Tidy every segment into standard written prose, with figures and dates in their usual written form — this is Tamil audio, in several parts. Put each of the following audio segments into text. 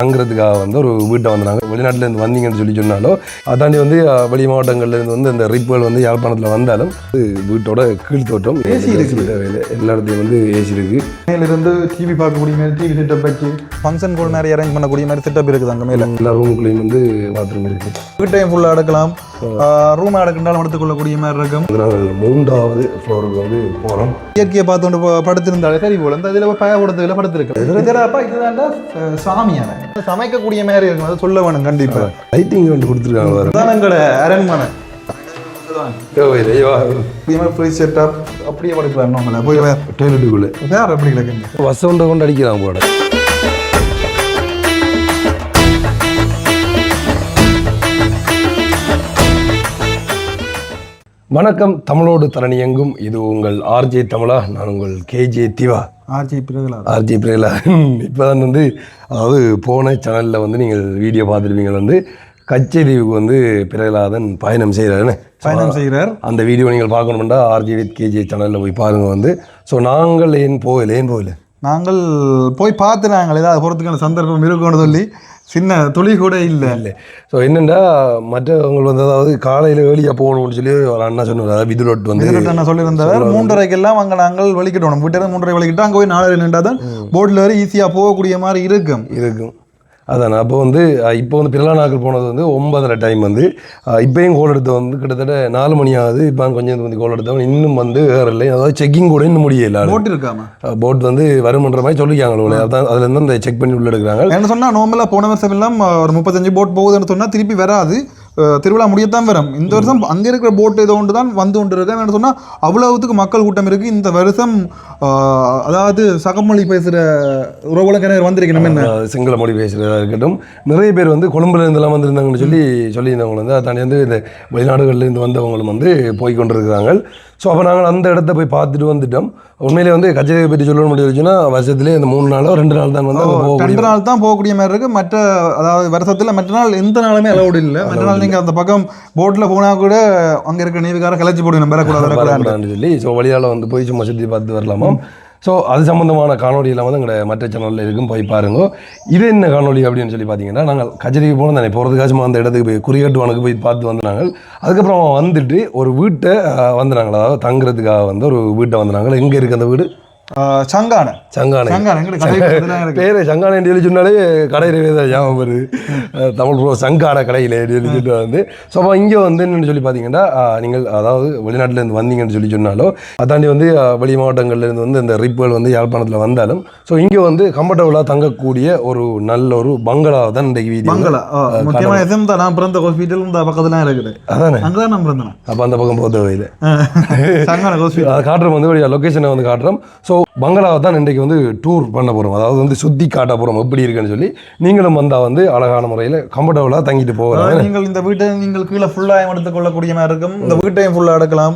தங்குறதுக்காக வந்து ஒரு வீட்டை வந்தாங்க. வெளிநாட்டிலேருந்து வந்தீங்கன்னு சொன்னாலும் அதாண்டி வந்து வெளி மாவட்டங்கள்லேருந்து வந்து இந்த ரிப்புகள் வந்து யாழ்ப்பாணத்தில் வந்தாலும் வீட்டோட கீழ்த்தோட்டம் ஏசி இருக்குது. தேவையில்லை, எல்லா இடத்துலையும் வந்து ஏசி இருக்குது. மேலிருந்து டிவி பார்க்கக்கூடிய மாதிரி டிவி செட்டப் வச்சு ஃபங்க்ஷன் கூட நிறைய அரேஞ்ச் பண்ணக்கூடிய மாதிரி செட்டப் இருக்குது. அங்கே மேலே எல்லா ரூமுக்குள்ளேயும் வந்து பாத்ரூம் இருக்குது. வீட்டையும் ஃபுல்லாக எடுக்கலாம், ரூம் எடுக்கின்றாலும் எடுத்துக்கொள்ளக்கூடிய மாதிரி இருக்கும். நாங்கள் 3வது ஃப்ளோருக்கு வந்து போகிறோம். இயற்கையை பார்த்து படுத்திருந்தாலே சரி போல இந்த இதில் பயப்படுறதுல படுத்திருக்கு. இதுதான் சாமியான சமைக்கக்கூடிய மாதிரி இருக்கும், அதை சொல்ல வேணும் கண்டிப்பாக. லைட்டிங் வந்து கொடுத்துருக்காங்க. அதுதான் எங்களோட அரண்மனை. ஃப்ரீ செட்டப் அப்படியே படுக்கலாம். நம்மள போய் டாய்லெட்டுக்குள்ளே வேறு எப்படி கிடக்கு வசவுண்டை கொண்டு அடிக்கிறாங்க போட. வணக்கம், தமிழோடு தரணி எங்கும். இது உங்கள் ஆர்ஜே தமிழா. நான் உங்கள் கேஜே திவா. ஆர்ஜே பிரகலா. இப்போ தான் வந்து அதாவது போன சேனலில் வந்து நீங்கள் வீடியோ பார்த்துருப்பீங்க. வந்து கச்சேரிவுக்கு வந்து பிரகலாதன் பயணம் செய்கிறார். அந்த வீடியோ நீங்கள் பார்க்கணுமெண்டா ஆர்ஜே வித் கேஜே சேனலில் போய் பாருங்கள். வந்து ஸோ நாங்கள் ஏன் போகல நாங்கள் போய் பார்த்து நாங்கள் ஏதாவது போகிறதுக்கான சந்தர்ப்பம் இருக்குன்னு சொல்லி சின்ன துளி கூட இல்லை. ஸோ என்னென்னா மற்றவங்க வந்து அதாவது காலையில் வேலையாக போகணும்னு சொல்லி ஒரு அண்ணா சொன்னார். அதாவது விதுலோட் வந்து அண்ணா சொல்லியிருந்தார் 3:30க்கெல்லாம் அங்கே நாங்கள் வலிக்கிட்டோம். வீட்டில் 3:30 வலிக்கிட்டு அங்கே போய் 4 நின்றா தான் போட்டில் வரை ஈஸியாக போகக்கூடிய மாதிரி இருக்கும். அதான் அப்போ வந்து இப்போ வந்து பிறலா நாட்கள் போனது வந்து 9:30 டைம். வந்து இப்போயும் கோல் எடுத்த வந்து கிட்டத்தட்ட 4 மணி ஆகுது. இப்போ கொஞ்சம் வந்து கோல் எடுத்தவங்க இன்னும் வந்து வேறு இல்லை. அதாவது செக்கிங் கூட இன்னும் முடியல. போட் இருக்காம போட் வந்து வருமன்ற மாதிரி சொல்லிக்காங்க. அதான் அதுல இருந்து அந்த செக் பண்ணி உள்ள எடுக்கிறாங்க. என்ன சொன்னால் நார்மலாக போன வருஷம் எல்லாம் ஒரு 35 போட் போகுதுன்னு சொன்னால் திருப்பி வராது. திருவிழா முடியத்தான் வரும். இந்த வருஷம் அங்கே இருக்கிற போட் ஏதோ ஒன்று தான் வந்து கொண்டு இருக்கேன். என்ன சொன்னால் அவ்வளவுக்கு மக்கள் கூட்டம் இருக்குது இந்த வருஷம். அதாவது சகமொழி பேசுகிற உறவுகளுக்கு வந்திருக்கணும். என்ன சிங்கள மொழி பேசுகிறதா இருக்கட்டும், நிறைய பேர் வந்து கொழும்புல இருந்தெல்லாம் வந்திருந்தாங்கன்னு சொல்லியிருந்தவங்க வந்து அதை தாண்டி வந்து இந்த வெளிநாடுகள்லேருந்து வந்தவங்களும் வந்து போய் கொண்டிருக்கிறாங்க. ஸோ அப்போ நாங்கள் அந்த இடத்த போய் பார்த்துட்டு வந்துட்டோம். உண்மையிலே வந்து கச்சேரியை பற்றி சொல்லணும் முடிஞ்சுன்னா வருஷத்துலேயே இந்த 3 நாளோ 2 நாள் தான் வந்து 2 நாள் தான் போகக்கூடிய மாதிரி இருக்குது. மற்ற அதாவது வருஷத்தில் மற்ற நாள் எந்த நாளுமே அலவுட் இல்லை. மற்ற நாள் நீங்கள் அந்த பக்கம் போட்டில் போனால் கூட அங்கே இருக்கிற நீதிக்கார கிளச்சி போடுங்க வரக்கூடாதுன்னு சொல்லி ஸோ வழியால் வந்து போய் சும்மா சுற்றி பார்த்து வரலாமா. ஸோ அது சம்மந்தமான காணொலியெல்லாம் வந்து எங்களோட மற்ற சேனலில் இருக்கும், போய் பாருங்க. இது என்ன காணொலி அப்படின்னு சொல்லி பார்த்தீங்கன்னா, நாங்கள் கச்சேரிக்கு போனோம் தானே, போகிறதுக்காச்சும் அந்த இடத்துக்கு போய் குறிகட்டுவானுக்கு போய் பார்த்து வந்தாங்க. அதுக்கப்புறம் வந்துட்டு ஒரு வீட்டை வந்துனாங்க, அதாவது தங்குறதுக்காக வந்து ஒரு வீட்டை வந்துனாங்க. எங்கே இருக்குது அந்த வீடு? சங்கானை பேர் சங்கானை எழுதி சொன்னாலே கடையில் ஞாபகம் வருது. தமிழ் ப்ரோ சங்கான கடையில் எழுதிட்டு வந்து. ஸோ அப்போ இங்கே வந்து என்னென்னு சொல்லி பார்த்தீங்கன்னா, நீங்கள் அதாவது வெளிநாட்டிலேருந்து வந்தீங்கன்னு சொன்னாலும் அதாண்டி வந்து வெளி மாவட்டங்கள்லேருந்து வந்து இந்த ரிப்புகள் வந்து யாழ்ப்பாணத்தில் வந்தாலும் ஸோ இங்கே வந்து கம்ஃபர்டபுளாக தங்கக்கூடிய ஒரு நல்ல ஒரு பங்களா தான் இன்றைக்கு வீடு. பங்களா முக்கியமாக நான் பிறந்த ஹாஸ்பிட்டல் இந்த பக்கத்தில் இருக்குது. அதானே, அங்கே தான் நான் பிறந்தேன். அப்போ அந்த பக்கம் போக தேவையில்லை. சங்கான ஹாஸ்பிட்டல் அதை காட்டுறோம், வந்து லொக்கேஷனை வந்து காட்டுறோம். ஸோ பங்களாவை தான் இன்றைக்கு வந்து டூர் பண்ண போகிறோம், அதாவது வந்து சுற்றி காட்ட போகிறோம் எப்படி இருக்குன்னு சொல்லி. நீங்களும் வந்தால் வந்து அழகான முறையில் கம்ஃபர்டபுளாக தங்கிட்டு போகலாம். நீங்கள் இந்த வீட்டை நீங்கள் கீழே ஃபுல்லாக எடுத்துக்கொள்ளக்கூடிய மாதிரி இருக்கும். இந்த வீட்டையும் ஃபுல்லாக எடுக்கலாம்,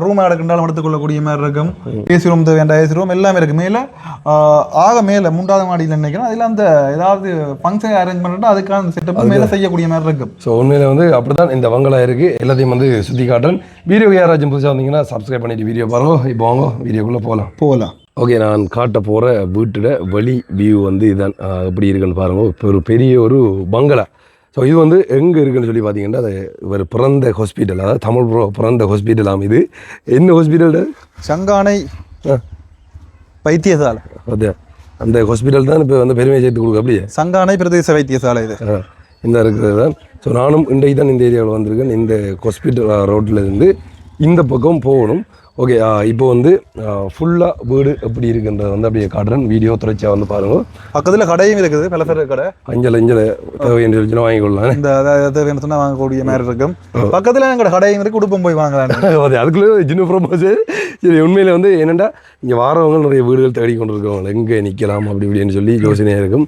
ரூம் எடுக்கின்றாலும் எடுத்துக்கொள்ளக்கூடிய மாதிரி இருக்கும். ஏசி ரூம் தேவையான ஏசி ரூம் எல்லாமே இருக்குது. மேலே ஆக மேலே 3வது மாடியில் நினைக்கிறேன். அதில் அந்த ஏதாவது ஃபங்க்ஷன் அரேஞ்ச் பண்ணிட்டு அதுக்கான செட்டப் மேலே செய்யக்கூடிய மாதிரி இருக்கும். ஸோ உண்மையில் வந்து அப்படி தான் இந்த பங்களா இருக்குது. எல்லாத்தையும் வந்து சுற்றி காட்டுறேன். வீடியோ யாராச்சும் புதுசாக வந்தீங்கன்னா சப்ஸ்கிரைப் பண்ணிவிட்டு வீடியோ பாருங்க. இப்போ வாங்க வீடியோக்குள்ளே போகலாம். ஓகே, நான் காட்ட போகிற வீட்டோட வழி வியூ வந்து இதுதான். எப்படி இருக்குன்னு பாருங்கள். இப்போ ஒரு பெரிய ஒரு பங்களா. ஸோ இது வந்து எங்கே இருக்குன்னு சொல்லி பார்த்தீங்கன்னா, அது ஒரு பிறந்த ஹாஸ்பிட்டல், அதாவது தமிழ் பிறந்த ஹாஸ்பிட்டல். இது என்ன ஹாஸ்பிட்டல்? சங்கானை வைத்தியசாலை. அதே அந்த ஹாஸ்பிட்டல் தான் இப்போ வந்து பெருமையை சேர்த்து கொடுக்க. அப்படியே சங்கானை பிரதேச வைத்தியசாலை இது இந்த இருக்கிறது தான். ஸோ நானும் இன்றைக்கு தான் இந்த ஏரியாவில் வந்திருக்கேன். இந்த ஹாஸ்பிட்டல் ரோட்டில் இருந்து இந்த பக்கம் போகணும். ஓகே, இப்போ வந்து ஃபுல்லாக வீடு எப்படி இருக்குன்றதை வந்து அப்படியே காட்டுறேன். வீடியோ தொடர்ச்சியாக வந்து பாருங்கள். பக்கத்தில் கடையும் இருக்குது, பலசர கடை. அஞ்சல் தேவையான சொல்லிச்சுன்னா வாங்கிக்கொள்ளலாம். இந்த தேவையான சொன்னால் வாங்கக்கூடிய மாதிரி இருக்கும். பக்கத்தில் எங்களோட கடையும் இருக்குது, குடும்பம் போய் வாங்கலாம். அது அதுக்குள்ளே சின்ன ப்ரோமோஸு. சரி, உண்மையில் வந்து என்னென்னா இங்கே வாரவங்க நிறைய வீடுகள் தேடி கொண்டு இருக்கவங்க எங்கே நிற்கலாம் அப்படி இப்படின்னு சொல்லி யோசனையாக இருக்கும்.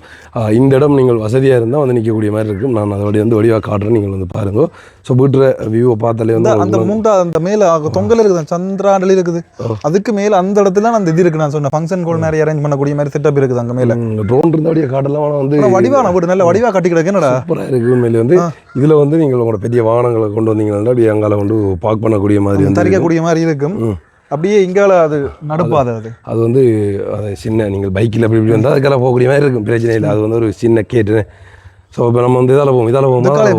இந்த இடம் நீங்கள் வசதியாக இருந்தால் வந்து நிற்கக்கூடிய மாதிரி இருக்கும். நான் அதோடைய வந்து வடிவாக காட்டுறேன், நீங்கள் வந்து பாருங்கள். ஸோ வீட்டுற வியூவை பார்த்தாலே வந்து அந்த 3வது அந்த மேலே தொங்கல் இருக்குது, சந்திரா இருக்குது. அதுக்கு மேல அந்த இடத்துல அந்த இது இருக்கு. நான் சொன்ன ஃபங்க்ஷன் கூட நிறைய அரேஞ்ச் பண்ணக்கூடிய மாதிரி செட்டப் இருக்குது. அங்க மேல ட்ரோன் இருந்தாடியே காட்டலாம். வந்து வடிவான வீடு நல்ல வடிவா கட்டி கிடக்கு. என்னடா சூப்பரா இருக்கு. உண்மையிலே வந்து இதுல வந்து நீங்கள் உங்களோட பெரிய வாகனங்களை கொண்டு வந்தீங்கன்னா அப்படியே அங்கால கொண்டு பார்க் பண்ணக்கூடிய மாதிரி தரிக்கக்கூடிய மாதிரி இருக்கும். அப்படியே இங்கால அது நடுப்பாது அது வந்து அது சின்ன நீங்கள் பைக்கில் அப்படி இப்படி வந்தால் அதுக்கெல்லாம் போகக்கூடிய மாதிரி இருக்கும், பிரச்சனை இல்லை. அது வந்து ஒரு சின்ன கேட்டு. ஸோ இப்போ நம்ம வந்து இதால்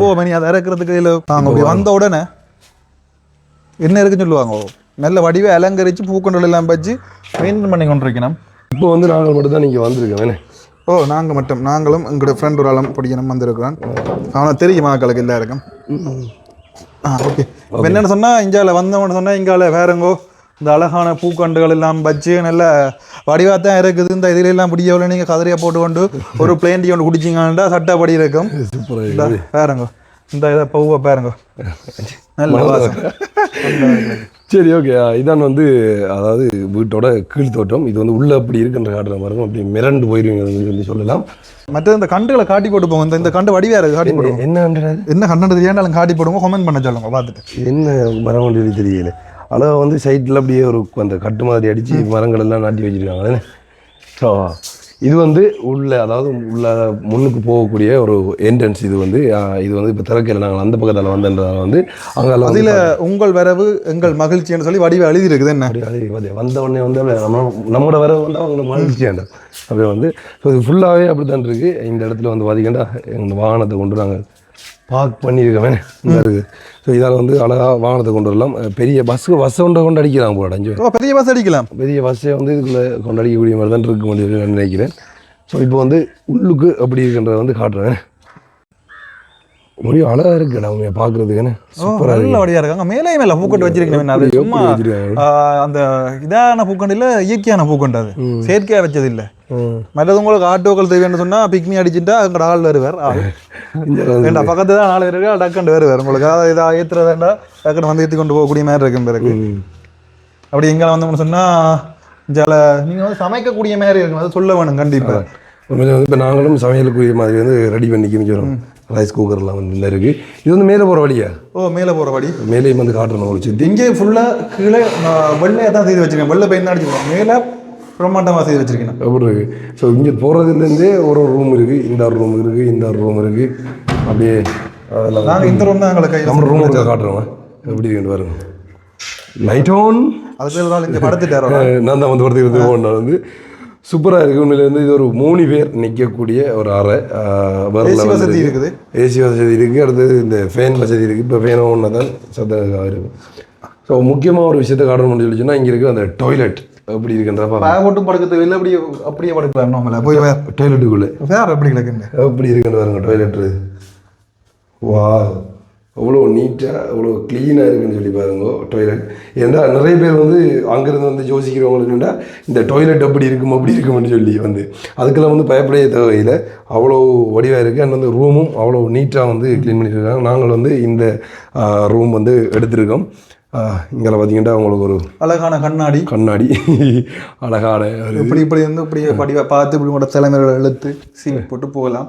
போவோம் நீ அதை இறக்குறதுக்கு இதில் அப்படி வந்த உடனே என்ன இருக்குன்னு சொல்லுவாங்க, நல்ல வடிவை அலங்கரித்து பூக்கொண்டல் எல்லாம் வச்சு மெயின்டைன் பண்ணி கொண்டிருக்கணும். இப்போ வந்து நாங்கள் மட்டும் தான் நீங்கள் வந்திருக்கோம் வேணே. நாங்கள் மட்டும், நாங்களும் எங்களோட ஃப்ரெண்ட் ஒரு ஆளும் படிக்கணும் வந்திருக்கிறோம். அவனை தெரியுமா மக்களுக்கு இல்லை இருக்கும். ஓகே. இப்போ என்னென்னு சொன்னால் இந்தியாவில் வந்தவன்னு சொன்னால் இங்கால வேறங்கோ இந்த அழகான பூக்கண்டுகள் எல்லாம் வச்சு நல்ல வடிவாக தான் இருக்குது. இந்த இதில் எல்லாம் பிடிக்கவில்லை, நீங்கள் கதிரியை போட்டு கொண்டு ஒரு பிளேன் டீ ஒன்று குடிச்சிங்கன்னா சட்டப்படி இருக்கும். வேறங்கோ இந்த இதை பூவை பாருங்க, நல்ல வாசம். சரி, ஓகே. இதான் வந்து அதாவது வீட்டோட கீழ் தோட்டம். இது வந்து உள்ளே அப்படி இருக்குன்ற காட்டுற மாதிரி அப்படி மிரண்டு போயிருவீங்கன்னு சொல்லி சொல்லலாம். மற்ற இந்த கண்டுகளை காட்டி போட்டு போங்க. இந்த கண்டு வடிவாக இருக்குது, காட்டி போடுவோம். என்ன கண்டு தெரியாண்டாலும் காட்டி போடுவோம், கமெண்ட் பண்ண சொல்லுங்க பார்த்துட்டு. என்ன மரம் ஒன்று தெரியல. அழகாக வந்து சைட்டில் அப்படியே ஒரு அந்த கட்டு மாதிரி அடித்து மரங்கள் எல்லாம் நாட்டி வச்சுருக்காங்க. ஸோ இது வந்து உள்ள, அதாவது உள்ள முன்னுக்கு போகக்கூடிய ஒரு என்ட்ரன்ஸ். இது வந்து இப்போ திறக்கல, நாங்கள் அந்த பக்கத்தில் வந்தன்றதால வந்து அங்கே அதில் உங்கள் வரவு எங்கள் மகிழ்ச்சின்னு சொல்லி வடிவ எழுதி இருக்குது. என்ன வந்த உடனே வந்து நம்மளோட வரவு வந்து அவங்க மகிழ்ச்சியாண்ட அப்படியே வந்து. ஸோ இது ஃபுல்லாகவே அப்படி தான் இருக்குது. இந்த இடத்துல வந்து பார்த்தீங்கன்னா எங்கள் வாகனத்தை கொண்டு நாங்கள் பார்க் பண்ணியிருக்கேன் இருக்குது. ஸோ இதால் வந்து அழகாக வாகனத்தை கொண்டு வரலாம். பெரிய பஸ்ஸை கொண்டு அடிக்கலாம் போட அஞ்சு பெரிய பஸ் அடிக்கலாம். பெரிய பஸ்ஸை வந்து இதுக்குள்ளே கொண்டு அடிக்கக்கூடிய மாதிரி தான் இருக்க முடியும் நான் நினைக்கிறேன். ஸோ இப்போ வந்து உள்ளுக்கு அப்படி இருக்கின்றத வந்து காட்டுறேன். முடியும் அழகாக இருக்குது அவங்க பார்க்குறதுக்குன்னு. சூப்பராக நல்ல வழியாக இருக்காங்க. மேலே மேலே பூக்கண்டு வச்சிருக்கேன். அது சும்மா அந்த இதான பூக்கண்டு இல்லை, இயற்கையான பூக்கண்டு. அது செயற்கையாக வச்சது இல்லை. மற்றது உங்களுக்கு ஆட்டோக்கள் தேவைன்னு சொன்னால் பிக்னி அடிச்சுட்டா அங்கே ஆள் வருவார். ஏண்டா பக்கத்து தான் 4 பேருக்கு டக்குண்டு வருவார். உங்களுக்கு அதாவது இதாக ஏற்றுறதாண்டா டக்குன்னு வந்து ஏற்றி கொண்டு போகக்கூடிய மாதிரி இருக்கும் பிறகு. அப்படி எங்கே வந்தோம்னு சொன்னால் ஜல நீங்கள் வந்து சமைக்கக்கூடிய மாதிரி இருக்கும். அதை சொல்ல வேணும் கண்டிப்பாக. உண்மையிலே வந்து இப்போ நாங்களும் சமையலுக்குரிய மாதிரி வந்து ரெடி பண்ணிக்கணும் சொல்கிறோம். ரைஸ் குக்கர்லாம் வந்து இல்லை இருக்குது. இது வந்து மேலே போகிற வழியா? மேலே போகிற வழி. மேலேயும் வந்து காட்டுறோம் ஒரு சுற்றி. இங்கே ஃபுல்லாக கீழே வெள்ளையாக தான் செய்து வச்சுருக்கேன். வெள்ளை பெயின் தான் அடிச்சுருக்கோம். மேலே பிரம்மாண்டமாக செய்து வச்சுருக்கேன். அப்படி இருக்குது. ஸோ இங்கே போகிறதுலேருந்தே ஒரு ரூம் இருக்குது, இந்த ரூம் இருக்குது, இந்த ரூம் இருக்குது. அப்படியே அதெல்லாம் நாங்கள் இந்த ரூம் தான் எங்களை கை நம்ம ரூம் காட்டுறோம். எப்படி இருக்கு பாருங்க. Light on. அது பேர் இங்கே படுத்துட்டாரோ நான் தான் வந்து படுத்துக்கிறது வந்து சூப்பராக இருக்குது. உண்மையில வந்து இது ஒரு 3 பேர் நிற்கக்கூடிய ஒரு அறை. ஏசி வசதி இருக்குது. ஏசி வசதி இருக்குது. அடுத்தது இந்த ஃபேன் வசதி இருக்குது. இப்போ ஃபேன் ஒன்று தான் சத்தம் இருக்கும். ஸோ முக்கியமாக ஒரு விஷயத்தை காட்டணும்னு சொல்லிச்சுன்னா இங்கே இருக்குது அந்த டாய்லெட். எப்படி இருக்குன்றப்ப போட்டும் படுக்கிறது இல்லை, அப்படியே படுக்கலாம். போய் டாய்லெட்டுக்குள்ளே வேறு எப்படி கிடக்குங்க, எப்படி இருக்குன்னு பாருங்க டாய்லெட்டு. வா, அவ்வளோ நீட்டாக அவ்வளோ க்ளீனாக இருக்குன்னு சொல்லி பாருங்க டாய்லெட். ஏன்னா நிறைய பேர் வந்து அங்கேருந்து வந்து யோசிக்கிறவங்களுக்குண்டா இந்த டாய்லெட் அப்படி இருக்கும்னு சொல்லி வந்து அதுக்கெல்லாம் வந்து பயப்படையே தேவையில்லை. அவ்வளோ வடிவாக இருக்குது. அண்ட் வந்து ரூமும் அவ்வளோ நீட்டாக வந்து க்ளீன் பண்ணியிருக்காங்க. நாங்கள் வந்து இந்த ரூம் வந்து எடுத்திருக்கோம். இங்கே பார்த்தீங்கன்னா அவங்களுக்கு ஒரு அழகான கண்ணாடி அழகான இப்படி வந்து இப்படி படிவாக பார்த்து இப்படி கூட தலைமையில் இழுத்து சீட் போட்டு போகலாம்.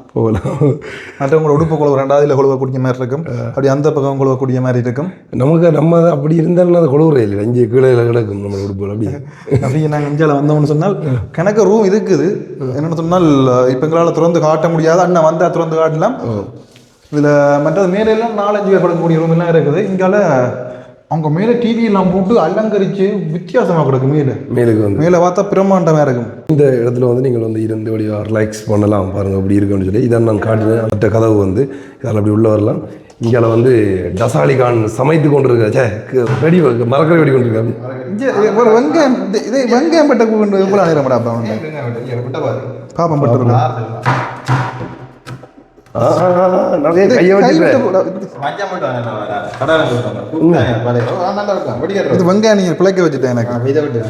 மற்றவங்களோட உடுப்பு கொழுவு 2வது கொழுவக்கூடிய மாதிரி இருக்கும். அப்படி அந்த பக்கம் கொழுவக்கூடிய மாதிரி இருக்கும். நம்ம அப்படி இருந்தாலும் அது கொழுவுறே இல்லை. இங்கே கீழே கிடக்கும் நம்ம உடுப்பு. அப்படி நாங்கள் இந்தியாவில் வந்தோம்னு சொன்னால் கணக்கு ரூம் இருக்குது. என்னென்னு சொன்னால் இப்போ எங்களால் திறந்து காட்ட முடியாது. அண்ணன் வந்தால் திறந்து காட்டலாம். இதில் மற்றது மேலெல்லாம் 4-5 பேர் படக்கூடிய ரூம் எல்லாம் இருக்குது. இங்கால அவங்க மேலே டிவி எல்லாம் போட்டு அலங்கரித்து வித்தியாசமாக கிடக்கும். மேலே பார்த்தா பிரம்மாண்டமாக இருக்கும். இந்த இடத்துல வந்து நீங்கள் வந்து இருந்து வழியாக ரிலாக்ஸ் பண்ணலாம் பாருங்கள் அப்படி இருக்குன்னு சொல்லி. இதான் நான் காட்டினேன். மற்ற கதவு வந்து இதால் அப்படி உள்ளே வரலாம். இங்கே வந்து டசாலி கான் சமைத்து கொண்டு இருக்கா வெடி மரக்கறி வெடி கொண்டு இருக்கா. வெங்காயம் இதே வெங்காயம் பட்ட எவ்வளோ நேரம் பாப்பம் பட்டு வெங்காயம் நீங்க பிழைக்க வச்சுட்டேன். எனக்கு இதை விட்டு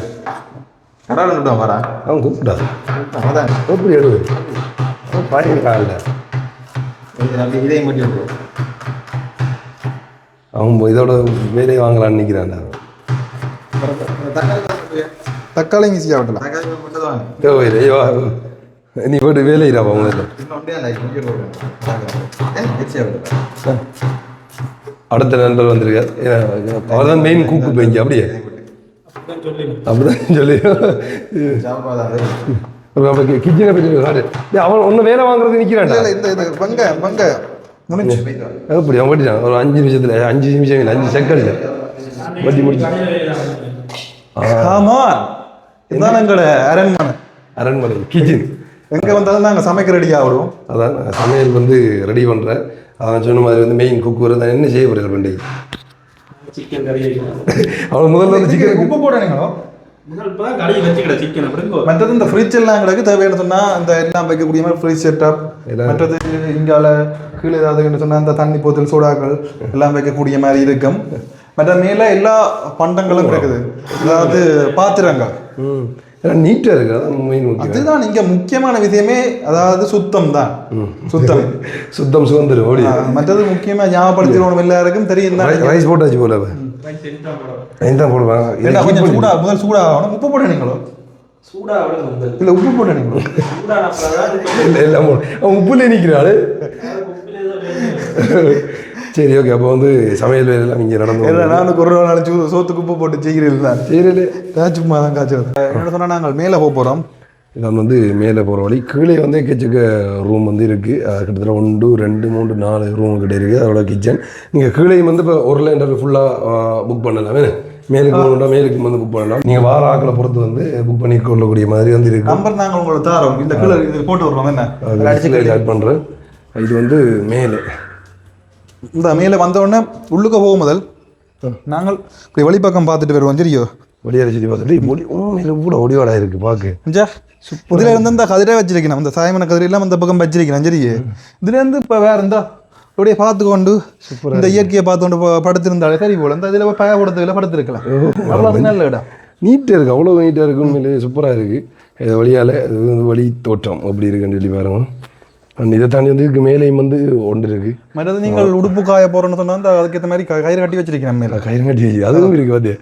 அவன் கூப்பிட்டான். எப்படி எழுது அவன் இதோட வேலையை வாங்கலான்னு நிற்கிறான்டா. தக்காளி ஈஸியாக விட்டலாம். தேவையில்லையோ நீ போட்டு வேலையிடாப்பா அவங்க அடுத்த நண்பர் வந்திருக்கார். அவர் தான் மெயின் கூக்கு போய்ங்க. அப்படியே அப்படிதான் சொல்லி கிச்சனை பற்றி அவன் ஒன்றும் வேலை வாங்குறது நிற்கிறான்டா. எப்படி அவன் வட்டிட்டான் ஒரு 5 நிமிஷத்தில் 5 நிமிஷம் இல்லை 5 செகண்டில் வட்டி முடிச்சு ஆமா, இதுதான் எங்களோட அரண்மனை கிச்சன். எங்க வந்தாலும் நாங்கள் சமைக்க ரெடி ஆகிடுவோம். அதான் சமையல் வந்து ரெடி பண்ணுறேன். அதான் சொன்ன மாதிரி வந்து மெயின் குக் வருது. என்ன செய்ய போகிறேன் பண்டிகை? சிக்கன் கறி அவன் முதல்ல வந்து சிக்கன் உப்பு போடுறீங்களோ? இப்போதான் கறி வச்சுக்கிற சிக்கன் அப்படி. மற்றது இந்த ஃப்ரிட்ஜ் எல்லாம் எங்களுக்கு தேவையான சொன்னால் இந்த எல்லாம் வைக்கக்கூடிய மாதிரி ஃப்ரிட்ஜ் செட்டப், மற்றது இங்கால கீழே ஏதாவது சொன்னால் இந்த தண்ணி போத்தல் சோடாக்கள் எல்லாம் வைக்கக்கூடிய மாதிரி இருக்கும். மற்ற மேலே எல்லா பண்டங்களும் இருக்குது. அதாவது பாத்திரங்கள் நீட்டாக இருக்கு. அதான் மெயின் முக்கியம். அதுதான் இங்கே முக்கியமான விஷயமே. அதாவது சுத்தம் தான். சுத்தம் சுதந்திரம் ஓடி. மற்றது முக்கியமாக ஞாபகப்படுத்திடணும் எல்லாருக்கும் தெரியும் தான். ரைஸ் போட்டாச்சு போல தான் போடுவாங்க. கொஞ்சம் முதல் சூடாகணும். உப்பு போட்டீங்களோ? இல்லை உப்பு போட்டீங்களோ? எல்லாம் அவன் உப்புல நிற்கிறாள். சரி, ஓகே. அப்போ வந்து சமையல் வேலையெல்லாம் இங்கே நடந்து நானுக்கு ஒரு நாள் சோத்துக்கு உப்பு போட்டு செய்கிறீர்கள் தான். செய்கிறே சும்மா தான் காய்ச்சல். என்ன சொன்னால் நாங்கள் மேலே போகிறோம். இதான் வந்து மேலே போகிற வழி. கீழே வந்து எக்கச்சக்க ரூம் வந்து இருக்குது. கிட்டத்தட்ட 1 2 3 4 ரூம் கிட்டே இருக்குது. அதோட கிச்சன். நீங்கள் கீழே வந்து இப்போ ஒரு லேண்டர் ஃபுல்லாக புக் பண்ணலாம். மேலுக்கு போகணுன்னா மேலுக்கு வந்து புக் பண்ணலாம். நீங்கள் வார ஆக்களை பொறுத்து வந்து புக் பண்ணி கொள்ளக்கூடிய மாதிரி வந்து இருக்குது. நம்பர் நாங்கள் உங்களுக்கு தாரோம். இந்த கீழே இது போட்டு வருவோம். என்ன ஆட் பண்ணுறேன். இது வந்து மேலே இந்த மேலே வந்தோடனே உள்ளுக்க போகும் முதல் நாங்கள் இப்படி வழிப்பக்கம் பார்த்துட்டு வருவோம். சரியோ? வழியாக சுற்றி பார்த்துட்டு மேலே கூட ஒடிவாடாக இருக்குது பார்க்க. இதுல இருந்து இந்த கதிரை வச்சிருக்கணும். இந்த சாயமன கதிரெல்லாம் இந்த பக்கம் வச்சிருக்கணும். சரி, இதுல இருந்து இப்போ வேற இருந்தா அப்படியே பார்த்து கொண்டு இந்த இயற்கையை பார்த்து கொண்டு படுத்திருந்தாலே சரி போல. இந்த இதில் பய கொடுத்ததில் படுத்திருக்கலாம். அவ்வளோ நல்ல இடம். நீட்டாக இருக்குது. அவ்வளோ நீட்டாக இருக்கும். உண்மையிலே சூப்பராக இருக்குது. வழியால் அது வந்து வழி தோற்றம் அப்படி இருக்குன்னு சொல்லி பாருங்க. இதை தாண்டி வந்து இதுக்கு மேலேயும் வந்து ஒன்று இருக்குது. மற்றது நீங்கள் உடுப்பு காய போகிறோன்னு சொன்னால் அதுக்கேற்ற மாதிரி கயிறு கட்டி வச்சிருக்கேன். மேலே கயிறு கட்டி வச்சு அதுவும் இருக்குது. வந்து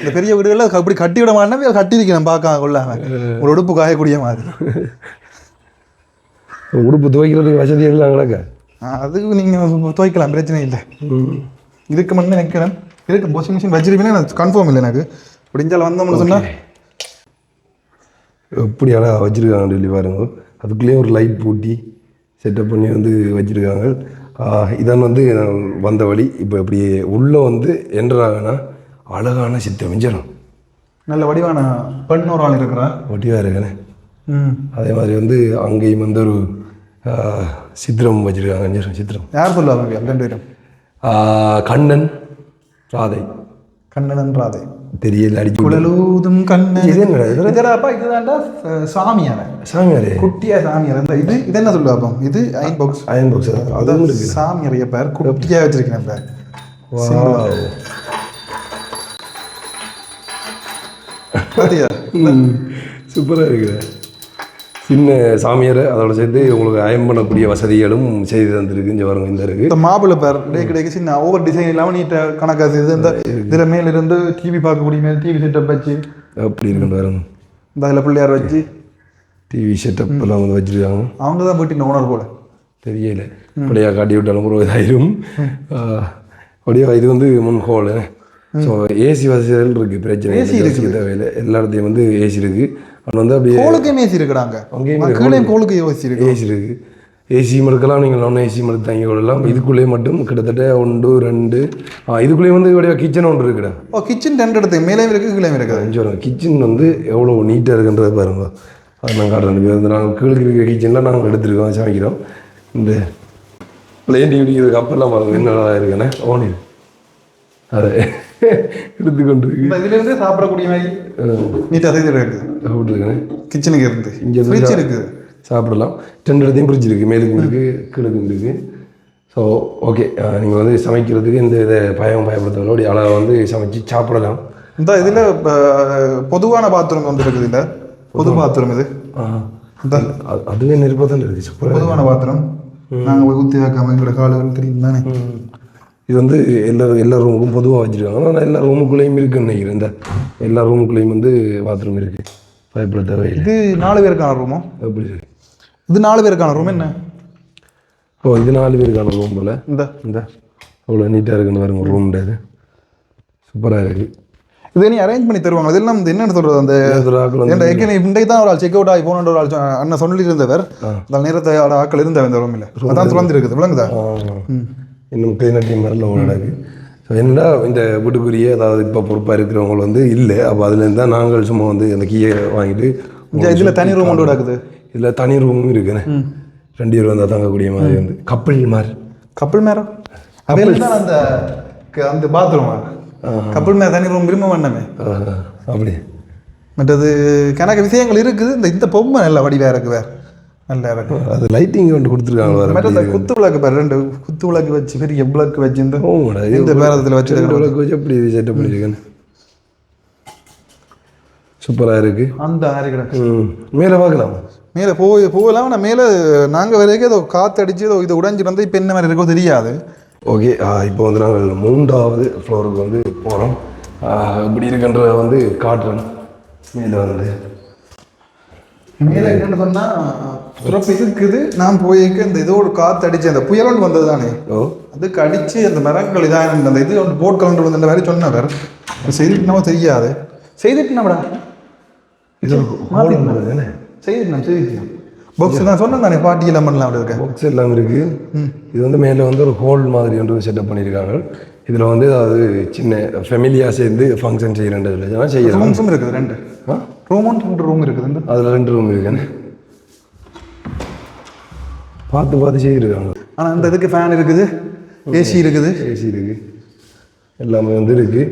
இந்த பெரிய வீடுகளில் அப்படி கட்டி விட மாட்டேன்னா கட்டியிருக்கேன் பார்க்க கொள்ளாமல் ஒரு உடுப்பு காயக்கூடிய மாதிரி. உடுப்பு துவைக்கிறதுக்கு வசதி எல்லாம் கிடக்க அதுக்கு நீங்கள் துவைக்கலாம், பிரச்சனை இல்லை. இதுக்கு மட்டும் நினைக்கிறேன். இதுக்கு வாஷிங் மிஷின் வச்சிருப்பீங்கன்னா கன்ஃபார்ம் இல்லை எனக்கு. அப்படிஞ்சால வந்தோம்னு சொன்னால் எப்படி ஆனால் வச்சுருக்காங்க சொல்லி பாருங்க. அதுக்குள்ளேயே ஒரு லைட் பூட்டி செட்டப் பண்ணி வந்து வச்சுருக்காங்க. இதான் வந்து நான் வந்த வழி. இப்போ இப்படி உள்ளே வந்து என்றாங்கன்னா அழகான சித்திரம் மிஞ்சரம். நல்ல வடிவான பெண் ஒரு ஆள் இருக்கிறா. வடிவாக இருக்கேனே. அதே மாதிரி வந்து அங்கேயும் வந்து ஒரு சித்திரம் வச்சுருக்காங்க. சித்திரம் யார் சொல்லுவாங்க? 2 பேரும் கண்ணன் ராதை. கண்ணன் ராதை தெரியல. அடிச்சு குழலூதும் கண்ணன். இதுதான்ப்பா. இதுதான்டா சாமியார். சாமியார் குட்டியா சாமியார். இந்த இது என்ன சொல்லுவாப்பா? இது அயன் பாக்ஸ். அயன் பாக்ஸ் அதுவும் இருக்கு. சாமியார் பேர் குட்டியா வச்சிருக்கேன் பேர். பாத்தியா? சூப்பராக இருக்குது. சின்ன சாமியாரை அதோட சேர்த்து உங்களுக்கு அயன் பண்ணக்கூடிய வசதிகளும் செய்து தந்துருக்கு. இங்கே வரும் இந்த இருக்குது. இந்த மாப்பிள்ளை பேர் கிடைக்க சின்ன ஓவர் டிசைன் இல்லாமல் நீட்டாக கணக்காக செய்து இந்த இதில் மேலிருந்து டிவி பார்க்கக்கூடிய மேலே டிவி செட்டப் வச்சு அப்படி இருக்குன்னு பாருங்க. இந்த அதில் பிள்ளையார் வச்சு டிவி செட்டப் எல்லாம் வந்து வச்சுருக்காங்க. அவங்க தான் போயிட்டு இந்த ஓனர் போல தெரியல. அப்படியா காட்டி விட்டாலும் ஒரு இதாயிரும். அப்படியே இது வந்து முன் ஹோலு. ஸோ ஏசி வசதிகள் இருக்குது. பிரச்சனை ஏசி இருக்குது. தேவையில்லை. எல்லா இடத்தையும் வந்து ஏசி இருக்குது. அவன் வந்து அப்படியே கோலுக்கும் ஏசி இருக்குடாங்க. அங்கேயும் கோலுக்கு ஏசி இருக்குது. ஏசி இருக்குது. ஏசி மடுக்கலாம். நீங்கள் நான் ஏசி மடுத்து தங்கி விடலாம். இதுக்குள்ளேயே மட்டும் கிட்டத்தட்ட 1 2 இதுக்குள்ளேயே வந்து இப்படியா கிச்சன் ஒன்று இருக்குடா. கிச்சன் 2 இடத்து மேலேயும் இருக்குது, கீழேயும் இருக்குது. 5 வரும். கிச்சன் வந்து எவ்வளோ நீட்டாக இருக்குன்றதை பாருங்க. அது நான் காட்டுறேன். நாங்கள் கீழே இருக்கிற கிச்சனில் நாங்கள் எடுத்துருக்கோம், சமைக்கிறோம். இந்த பிளேன் டிவி பிடிக்கிறதுக்கு அப்பெல்லாம் பாருங்க என்னடா இருக்குண்ணே ஓனி அதை எடுத்துக்கொண்டு இதுலேருந்து சாப்பிடக்கூடிய மாதிரி நீட்டாக இருக்குது. சாப்பிட்ருக்கேன். கிச்சனுக்கு இருந்து இங்கே ஃப்ரிட்ஜ் இருக்குது. சாப்பிடலாம். 2 இடத்தையும் ஃப்ரிட்ஜ் இருக்குது. மேலுக்கும் இருக்குது, கீழுக்கும் இருக்குது. ஸோ ஓகே, நீங்கள் வந்து சமைக்கிறதுக்கு இந்த இதை பயப்படுத்துறதோட அப்படி அழகாக வந்து சமைச்சு சாப்பிடலாம். இந்த இதில் பொதுவான பாத்ரூம் வந்து இருக்குது. இல்லை பொது பாத்ரூம் இது. அதுவே நெருப்பாக தான் இருக்குது. சூப்பராக பொதுவான பாத்ரூம். நாங்கள் போய் ஊற்றி வைக்காம எங்களோட காலுகள் தெரியும் தானே. இது வந்து எல்லா ரூமுக்கும் பொதுவாக வச்சுருக்காங்க. ஆனால் எல்லா ரூமுக்குள்ளேயும் இருக்குன்னு நினைக்கிறேன். இந்த எல்லா ரூமுக்குள்ளேயும் வந்து பாத்ரூம் இருக்குது. பயப்பட தேவையில்லை. இது 4 பேருக்கான ரூமோ? எப்படி இருக்கு? இது 4 பேருக்கான ரூம். என்ன இது 4 பேருக்கான ரூம் போல். இந்த அவ்வளோ நீட்டாக இருக்குன்னு பாருங்க. ரூம்ட இது சூப்பராக இருக்குது. இதை நீ அரேஞ்ச் பண்ணி தருவாங்க. இதெல்லாம் என்னென்னு சொல்கிறது? அந்த இன்றைக்கு தான் ஒரு ஆள் செக் அவுட் ஆகி போன ஒரு ஆள் அண்ணன் சொல்லி இருந்தவர். அந்த நேரத்தை ஆக்கள் இருந்தவர் இந்த ரூமில். அதான் திறந்து இருக்குது. விளங்குதா? இன்னும் கிளீனர் டீம் வரல ஓடாது. ஸோ என்னன்னா இந்த வீட்டுக்குரிய அதாவது இப்போ பொறுப்பாக இருக்கிறவங்க வந்து இல்லை. அப்போ அதுலேருந்து தான் நாங்கள் சும்மா வந்து அந்த கீயை வாங்கிட்டு இதில் தனி ரூம் கொண்டு கிடக்குது. இதில் தனி ரூமும் இருக்குண்ணே. 2 பேர் வந்தால் தங்கக்கூடிய மாதிரி வந்து கப்பல் மாதிரி. கப்பல் மேரம் அதில் தான் அந்த அந்த பாத்ரூமா கப்பல் மேலே தனி ரூம் விரும்ப வேண்டாமே. அப்படி மற்றது கணக்கு விஷயங்கள் இருக்குது. இந்த பொம்மை நல்ல வடிவாக இருக்கு. வேறு நல்லா இருக்கு. அது லைட்டிங் கொண்டு கொடுத்துருக்காங்க. மற்ற குத்து விளக்கு பேர் 2 குத்து விளக்கு வச்சு பெரிய விளக்கு வச்சு இந்த பேரத்தில் வச்சு விளக்கு வச்சு அப்படி செட்டப் பண்ணியிருக்கேன். சூப்பராக இருக்குது. அந்த மாதிரி கிடக்கு. மேலே பார்க்கலாம். மேலே போகலாம். ஆனால் மேலே நாங்கள் வரைக்கும் ஏதோ காற்று அடிச்சு ஏதோ இதை உடைஞ்சி வந்து இப்போ என்ன மாதிரி இருக்கோ தெரியாது. ஓகே, இப்போ வந்து நாங்கள் 3வது ஃப்ளோருக்கு வந்து போகிறோம். இப்படி இருக்குன்றத வந்து காட்டுறேன். மேலே வந்து மேலே என்னென்னு சொன்னால் சுரப்பு இருக்குது. நான் போயிக்க இந்த இதோடு காற்று அடித்து அந்த புயல் வந்தது தானே. அதுக்கு அடித்து அந்த மரங்கள் இதாக அந்த இது ஒன்று போட் கலந்து வந்து மாதிரி சொன்னவர் செய்துட்டுனாவோ தெரியாது. செய்துட்டுனாடா இது செய்துட்டேன். பாக்ஸ் நான் சொன்னேன் தானே பாட்டி எல்லாம் பண்ணலாம். அப்படி இருக்கேன். பாக்ஸ் எல்லாம் இருக்குது. இது வந்து மேலே வந்து ஒரு ஹோல் மாதிரி ஒன்று செட்டப் பண்ணியிருக்காங்க. இதில் வந்து அதாவது சின்ன ஃபெமிலியாக சேர்ந்து ஃபங்க்ஷன் செய்யறேன் செய்யலாம். ரூம்ஸும் இருக்குது. 2 ரூம் இருக்குது. அதில் 2 ரூம் இருக்குன்னு பார்த்து செய்யிருக்காங்க. ஆனால் அந்த இதுக்கு ஃபேன் இருக்குது, ஏசி இருக்குது. எல்லாமே வந்து இருக்குது.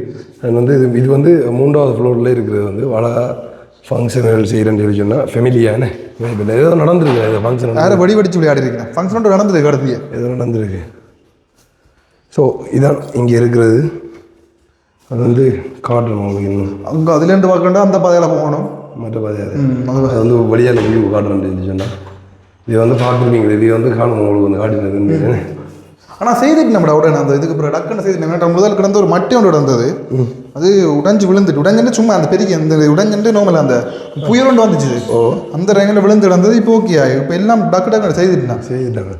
அது வந்து இது வந்து 3வது ஃப்ளோரில் இருக்கிறது வந்து அழகா ஃபங்க்ஷன்கள் செய்கிறேன்னு சொல்லி சொன்னால் ஃபெமிலியானே இப்போ ஏதோ நடந்துருக்கு. இந்த ஃபங்க்ஷன் யாரும் வெடிச்சு விளையாடி இருக்கேன். ஃபங்க்ஷன் ஒன்று நடந்துருக்கு. அடுத்து ஏதோ நடந்துருக்கு. ஸோ இதான் இங்கே இருக்கிறது. அது வந்து காட்டணும் உங்களுக்கு. இன்னும் அங்கே அதுலேருந்து பார்க்கண்டா அந்த பாதையில் போகணும். மற்ற பாதையாக அது வந்து வழியாக வியூ காட்டுறேன் சொல்லி சொன்னால் இது வந்து பார்த்துருப்பீங்க. இது வந்து காணும் உங்களுக்கு வந்து காட்டினது. ஆனால் செய்துட்டு நம்ம உடனே அந்த இதுக்கு அப்புறம் டக்குன்னு செய்துட்டு முதல் கிடந்த ஒரு மட்டை ஒன்று இருந்தது. அது உடைஞ்சு விழுந்துட்டு உடைஞ்சுட்டு சும்மா அந்த பெரிய அந்த உடைஞ்சுட்டு நோமல் அந்த புயல் ஒன்று வந்துச்சு. அந்த ரேங்கில் விழுந்து கிடந்தது. இப்போ ஓகே. இப்போ எல்லாம் டக்கு செய்துட்டாங்க.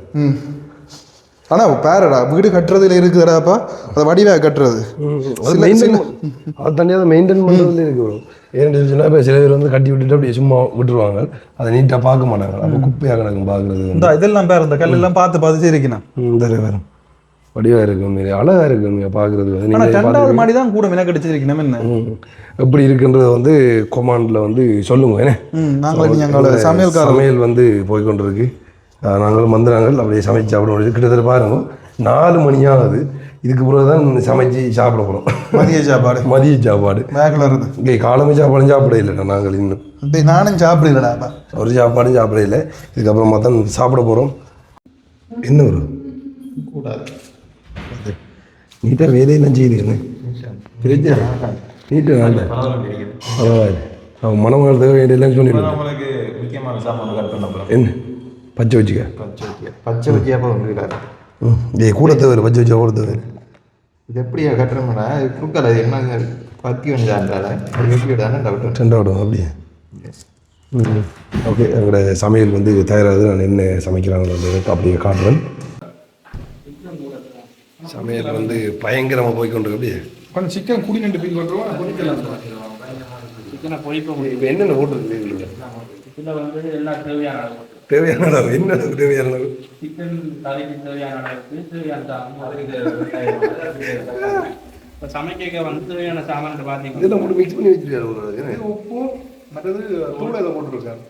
ஆனால் பேரடா வீடு கட்டுறதுல இருக்குதுடாப்பா. அதை வடிவாக கட்டுறது அது தனியாக மெயின்டைன் பண்ணுறதுல இருக்கு. ஏன்னு சொன்னால் இப்போ சில பேர் வந்து கட்டி விட்டுட்டு அப்படியே சும்மா விட்டுருவாங்க. அதை நீட்டாக பார்க்க மாட்டாங்க. அப்போ குப்பையாக கிடக்கும் பார்க்குறது. இதெல்லாம் பேர் இந்த கல்லெல்லாம் பார்த்து செய்யிருக்கேன். இந்த வேறு வடிவாக இருக்கும். அழகாக இருக்குங்க பார்க்குறது. நீங்கள் 2வது மாடி தான் கூட வினா கடிச்சிருக்கணும். என்ன எப்படி இருக்குன்றத வந்து கொமாண்டில் வந்து சொல்லுங்க. ஏன்னா நாங்கள் சமையல் வந்து போய்கொண்டிருக்கு. நாங்களும் வந்து அப்படியே சமைச்சு சாப்பிட முடியுது. கிட்டத்தட்ட பாருங்க 4 மணி ஆகுது. இதுக்கு பிறகு தான் சமைச்சு சாப்பிட போகிறோம். மதிய சாப்பாடு இங்கே காலமே சாப்பாடும் சாப்பிட இல்லைடா. நாங்கள் இன்னும் நானும் சாப்பிடலடா. ஒரு சாப்பாடும் சாப்பிட இல்லை. இதுக்கப்புறமா தான் சாப்பிட போகிறோம். என்ன வரும் கூடாது நீட்டாக வேலையெல்லாம் செய்யுதுன்னு நீட்டாக நல்ல பரவாயில்ல. அவன் மனமானதுக்காக வேலையெல்லாம் சொல்லிடுவேன். என்ன பச்சை வச்சிக்க கூட தவிர பச்சை வச்சா கூட தவிர இது எப்படியா கட்டுறோம்னா குறுக்கால என்ன பத்தி வந்துட்டாண்டால ரெண்டாவிடும் அப்படியே. ஓகே, எங்களோட சமையல் வந்து தயாராகுது. நான் என்ன சமைக்கிறாங்களோ அப்படியே காட்டுறேன். சமையல் வந்து பயங்கரமாக போய்கொண்டு அப்படியே கொஞ்சம் சிக்கன் குடி 2 பீஸ் பண்ணுறோம். இப்போ என்னென்ன ஓட்டுறது இதில் வந்து எல்லாம் தேவையான தேவையான அளவு என்ன தேவையான அளவு சிக்கன் தலைக்கு தேவையான அளவுக்கு தேவையான இப்போ சமைக்க வந்து தேவையான சாமான் பார்த்தீங்கன்னா இதெல்லாம் போட்டு மிக்ஸ் பண்ணி வச்சுருக்காரு. உப்பு மற்றது தூள் இதை போட்டுருக்காரு.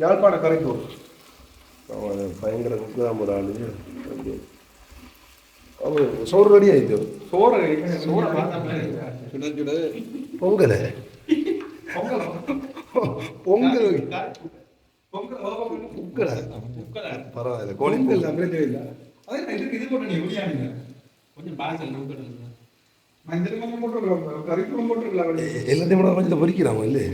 யாழ்ப்பாண கரைத்தூள். பயங்கர குக்கு தான் ஒரு ஆள். அவர் சோறு ரெடி ஆயிடுச்சு. சோறு பொங்கல் பரவாயில்ல. கோழி எல்லாத்தையும் கூட கொஞ்சம் பொறிக்கிறாங்க இல்லை.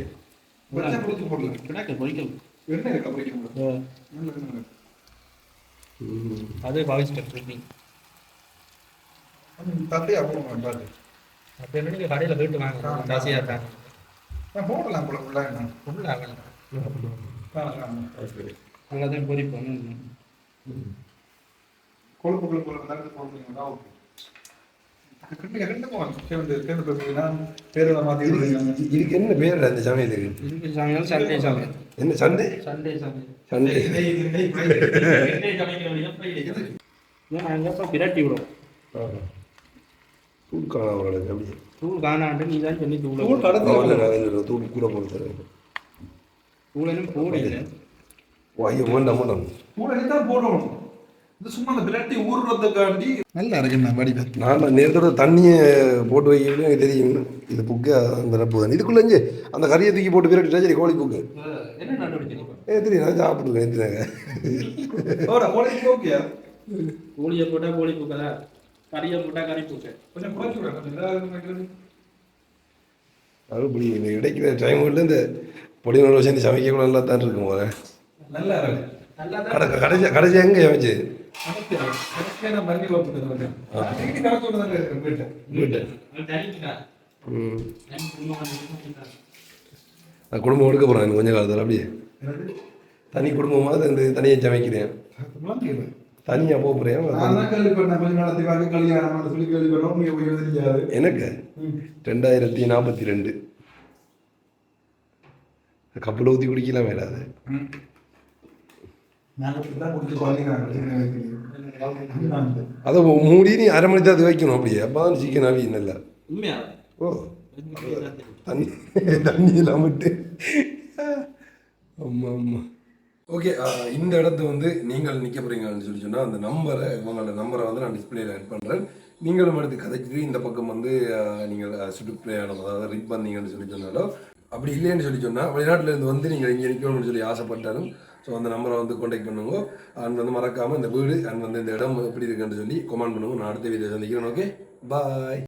அது பாவிச்சு தட்டையா கடையில் போயிட்டு வாங்க ஜாஸ்தியாக இருக்காங்க. போடலாம் அங்கதான் பொறிப்போம். இதுக்கு என்ன பேர் அந்த சமையலுக்கு? சண்டே சமையல். என்ன சண்டே? சண்டே சமையல். சண்டே பிரட்டி விடும். தூள் காணாம அவர்களுக்கு அப்படி தூள் காணாண்டு நீ தான் சொல்லி தூளை தூள் கடத்தி தூள் கூட போட தரேன் தூளனும் போடல ஐயோ வேண்டாம் வேண்டாம் தூள் தான் போடணும் இது சும்மா அந்த பிரட்டி ஊறுறதுக்காண்டி நல்லா இருக்குண்ணா வடிவ நான் நேரத்தோட தண்ணியை போட்டு வைக்கணும் எனக்கு தெரியும் இது புக்கு அந்த ரப்பு தான் இதுக்குள்ள இங்கே அந்த கறியை தூக்கி போட்டு விரட்டிட்டா சரி கோழி புக்கு என்ன நடவடிக்கை தெரியும் நான் சாப்பிடல நேற்றுனாங்க ஓகே கோழியை போட்டால் கோழி பூக்கதா கறியை போட்டால் கறி பூக்க கொஞ்சம் குறைச்சு விடுறேன் அது இப்படி இந்த கிடைக்கிற டைம்ல இந்த பொடியோட சேர்ந்து சமைக்க கூட நல்லா தான் இருக்கும் போல நல்லா இருக்கு கடைசி எங்கே சமைச்சு வீட்டு நான் குடும்பம் எடுக்க போகிறேன் கொஞ்சம் காலத்தில் அப்படியே தனி குடும்பமாக இந்த தனியாக சமைக்கிறேன் தனியாக போக போகிறேன் எனக்கு 2042 கப்பல் ஊற்றி குடிக்கலாம் வேடாது அதை மூடி நீ அரை மணி தான் வைக்கணும் அப்படியே அப்போ தான் சிக்கன் ஆவி நல்லா உண்மையா ஓ தண்ணி தண்ணியெல்லாம் விட்டு ஆமாம் ஆமாம் ஓகே இந்த இடத்த வந்து நீங்கள் நிற்க போகிறீங்கன்னு சொல்லி சொன்னால் அந்த நம்பரை உங்களோட நம்பரை வந்து நான் டிஸ்பிளேல ஆட் பண்ணுறேன் நீங்களும் எடுத்து கதைச்சிட்டு இந்த பக்கம் வந்து நீங்கள் சுற்றுப்பிரயாணம் அதாவது ரிப் பண்ணீங்கன்னு சொல்லி சொன்னாலும் அப்படி இல்லைன்னு சொல்லி சொன்னால் வெளிநாட்டிலேருந்து வந்து நீங்கள் இங்கே நிற்கணும்னு சொல்லி ஆசைப்பட்டாலும் ஸோ அந்த நம்பரை வந்து கான்டாக்ட் பண்ணுங்க அண்ட் வந்து மறக்காமல் இந்த வீடு அண்ட் வந்து இந்த இடம் எப்படி இருக்குன்னு சொல்லி கமெண்ட் பண்ணுங்க நான் அடுத்த வீடியோ சந்திக்கிறேன் ஓகே பாய்